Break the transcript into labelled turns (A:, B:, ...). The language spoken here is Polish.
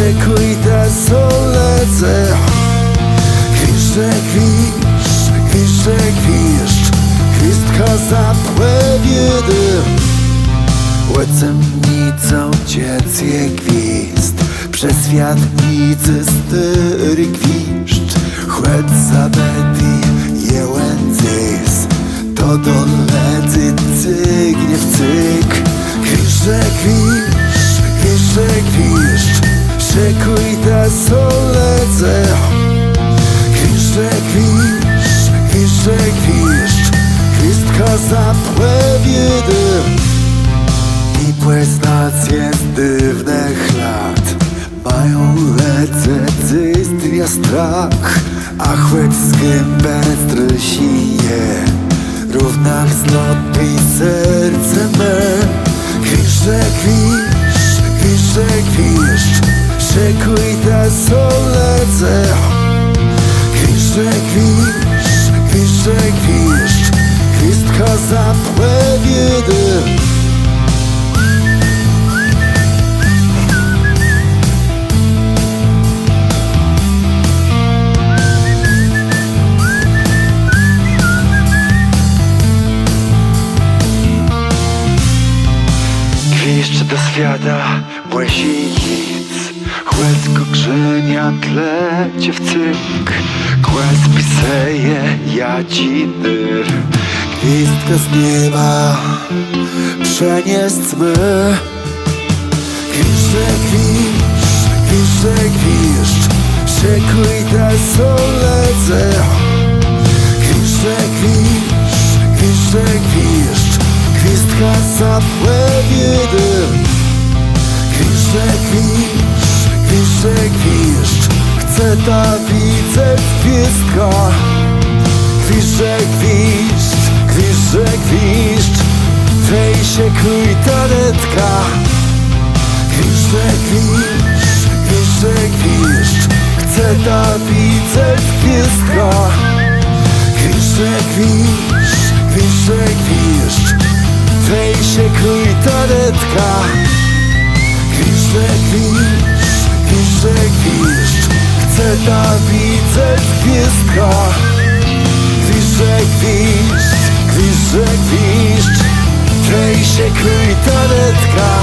A: szykuj te solece. Gwizdże gwizdż, gwizdże gwizdż, gwizdka zapłewiedy. Łecemnicą dzieckie gwizd, przez światnicy styry gwizdż. Chłed zabeti jełędzys, to doledzy cygnie w cyk. Gwizdże gwizdż, gwizdże gwizdż, szykuj te solece. Gwizdże gwizdż, gwizdże gwizdż, gwizdka zapłewiedy. I płesnacje z dywnych lat mają lececystria strach, a chłeckim beztrysije równach zlot i serce me. Gwizdże gwizdż, gwizdże gwizdż, szykuj te solece. Gwizdże gwizdż, gwizdże gwizdż, gwizdka zapłewiedy. Gwizdż do świata błęsic, chłecko grzenia tlecie w cyk. Kłęs piseje jadziner, gwizdka z nieba przenieść my. Gwizdże gwizdż, gwizdże gwizdż, szykuj te solece. Gwizdże gwizdż, gwizdże gwizdż, gwizdka zapłewiedy. Gwizdże gwizdż, gwizdże gwizdż, chcę ta widzę gwizdka. Gwizdże gwizdż, gwizdże gwizdż, wej się kuj tanetka. Gwizdże gwizdż, gwizdże gwizdż, chcę ta widzę gwizdka. Gwizdże gwizdż, gwizdże gwizdż, wej się kuj tanetka. Gwizdże gwizdż, gwizdże gwizdż, chcę ta widzę gwizdka. Gwizdże gwizdż, gwizdże gwizdż, wej się kuj tanetka.